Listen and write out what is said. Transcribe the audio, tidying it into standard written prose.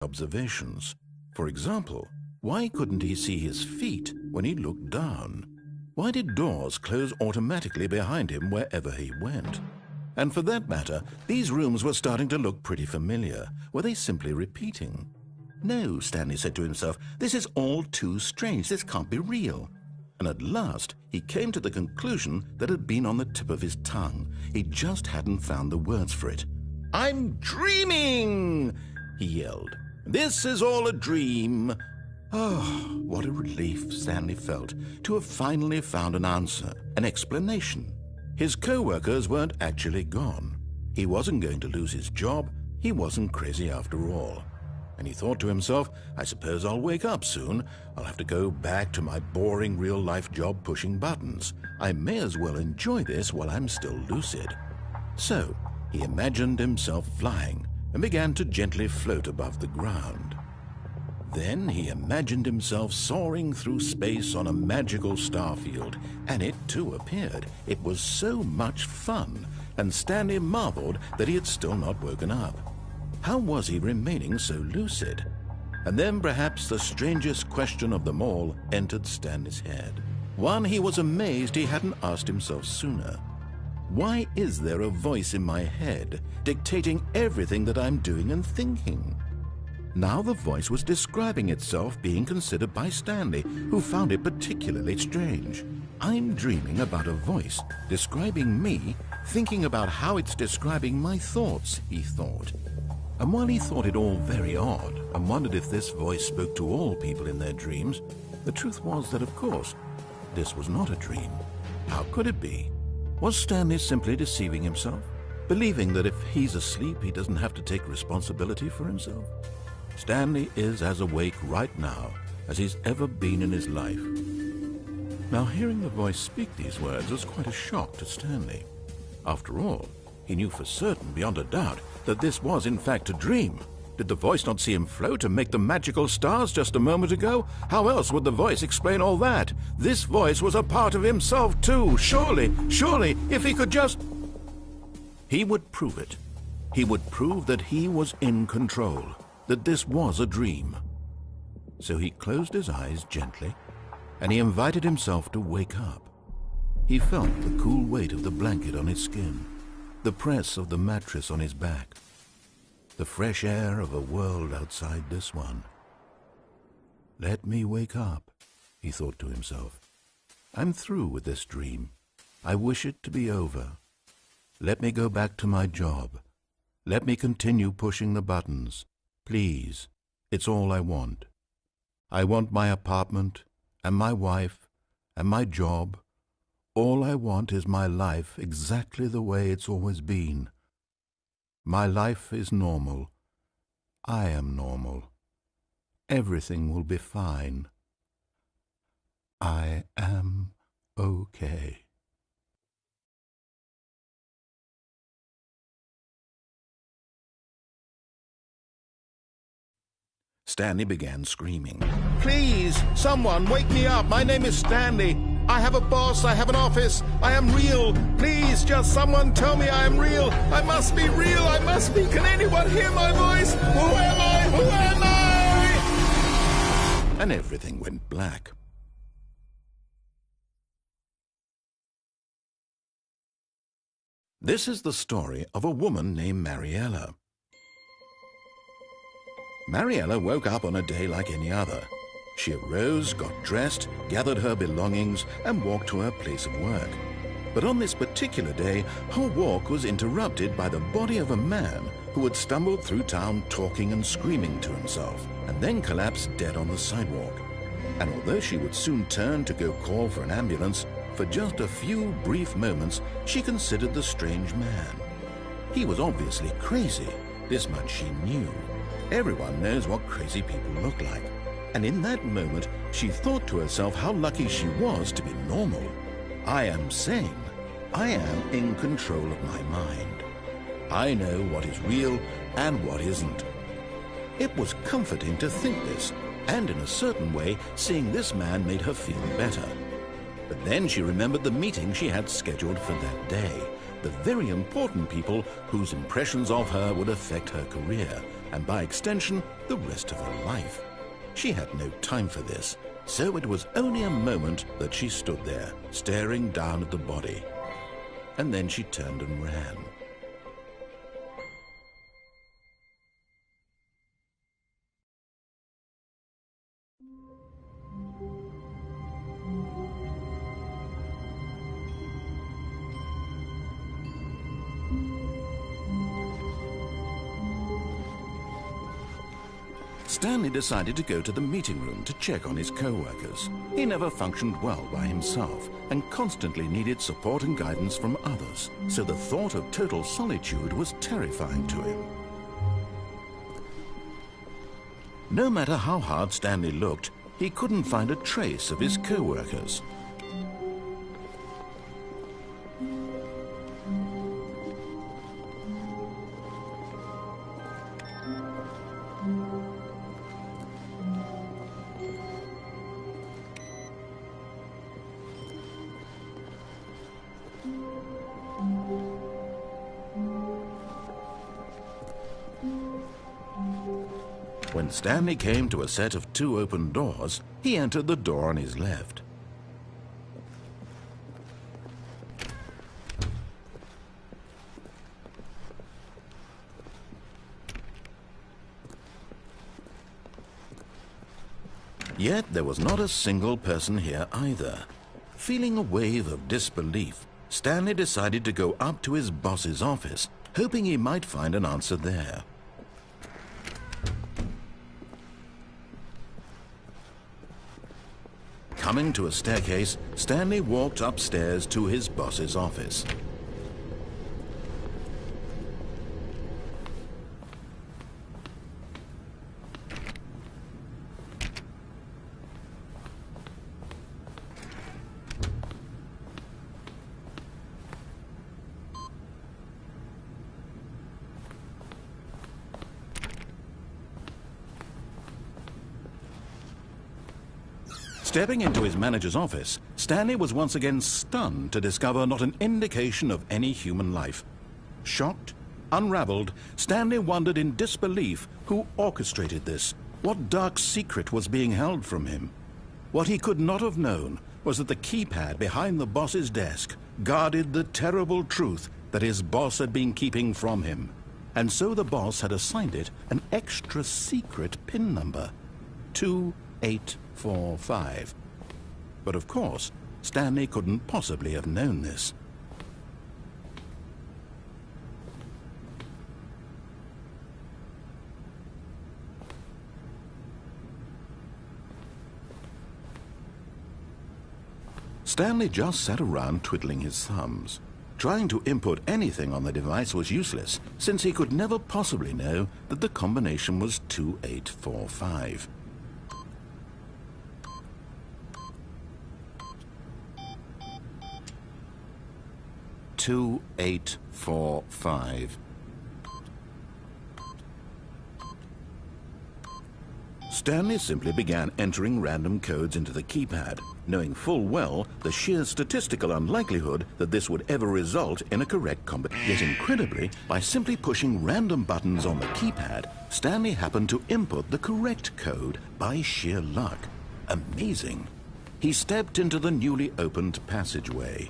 observations. For example, why couldn't he see his feet when he looked down? Why did doors close automatically behind him wherever he went? And for that matter, these rooms were starting to look pretty familiar. Were they simply repeating? No, Stanley said to himself, this is all too strange. This can't be real. And at last, he came to the conclusion that had been on the tip of his tongue. He just hadn't found the words for it. "I'm dreaming!" he yelled. "This is all a dream." Oh, what a relief Stanley felt to have finally found an answer, an explanation. His co-workers weren't actually gone. He wasn't going to lose his job. He wasn't crazy after all. And he thought to himself, I suppose I'll wake up soon. I'll have to go back to my boring real-life job pushing buttons. I may as well enjoy this while I'm still lucid. So he imagined himself flying and began to gently float above the ground. Then he imagined himself soaring through space on a magical starfield, and it too appeared. It was so much fun, and Stanley marveled that he had still not woken up. How was he remaining so lucid? And then perhaps the strangest question of them all entered Stanley's head. One he was amazed he hadn't asked himself sooner. Why is there a voice in my head dictating everything that I'm doing and thinking? Now the voice was describing itself being considered by Stanley, who found it particularly strange. I'm dreaming about a voice describing me, thinking about how it's describing my thoughts, he thought. And while he thought it all very odd and wondered if this voice spoke to all people in their dreams, the truth was that, of course, this was not a dream. How could it be? Was Stanley simply deceiving himself, believing that if he's asleep, he doesn't have to take responsibility for himself? Stanley is as awake right now as he's ever been in his life. Now, hearing the voice speak these words was quite a shock to Stanley. After all, he knew for certain, beyond a doubt, that this was in fact a dream. Did the voice not see him float and make the magical stars just a moment ago? How else would the voice explain all that? This voice was a part of himself too. Surely, if he could just... He would prove it. He would prove that he was in control, that this was a dream. So he closed his eyes gently, and he invited himself to wake up. He felt the cool weight of the blanket on his skin, the press of the mattress on his back, the fresh air of a world outside this one. Let me wake up, he thought to himself. I'm through with this dream. I wish it to be over. Let me go back to my job. Let me continue pushing the buttons. Please, it's all I want. I want my apartment and my wife and my job. All I want is my life exactly the way it's always been. My life is normal. I am normal. Everything will be fine. I am okay. Stanley began screaming. Please, someone, wake me up. My name is Stanley. I have a boss. I have an office. I am real. Please, just someone tell me I am real. I must be real. I must be. Can anyone hear my voice? Who am I? Who am I? And everything went black. This is the story of a woman named Mariella. Mariella woke up on a day like any other. She arose, got dressed, gathered her belongings, and walked to her place of work. But on this particular day, her walk was interrupted by the body of a man who had stumbled through town talking and screaming to himself, and then collapsed dead on the sidewalk. And although she would soon turn to go call for an ambulance, for just a few brief moments she considered the strange man. He was obviously crazy. This much she knew. Everyone knows what crazy people look like. And in that moment, she thought to herself how lucky she was to be normal. I am sane. I am in control of my mind. I know what is real and what isn't. It was comforting to think this, and in a certain way, seeing this man made her feel better. But then she remembered the meeting she had scheduled for that day. the very important people whose impressions of her would affect her career, and by extension, the rest of her life. She had no time for this, so it was only a moment that she stood there, staring down at the body. And then she turned and ran. Stanley decided to go to the meeting room to check on his co-workers. He never functioned well by himself and constantly needed support and guidance from others, so the thought of total solitude was terrifying to him. No matter how hard Stanley looked, he couldn't find a trace of his co-workers. When Stanley came to a set of 2 open doors, he entered the door on his left. Yet there was not a single person here either. Feeling a wave of disbelief, Stanley decided to go up to his boss's office, hoping he might find an answer there. Coming to a staircase, Stanley walked upstairs to his boss's office. Stepping into his manager's office, Stanley was once again stunned to discover not an indication of any human life. Shocked, unraveled, Stanley wondered in disbelief who orchestrated this, what dark secret was being held from him. What he could not have known was that the keypad behind the boss's desk guarded the terrible truth that his boss had been keeping from him. And so the boss had assigned it an extra secret PIN number, 2845. But of course, Stanley couldn't possibly have known this. Stanley just sat around twiddling his thumbs. Trying to input anything on the device was useless, since he could never possibly know that the combination was 2845. Two, 845. Stanley simply began entering random codes into the keypad, knowing full well the sheer statistical unlikelihood that this would ever result in a correct combination. Yet incredibly, by simply pushing random buttons on the keypad, Stanley happened to input the correct code by sheer luck. Amazing. He stepped into the newly opened passageway.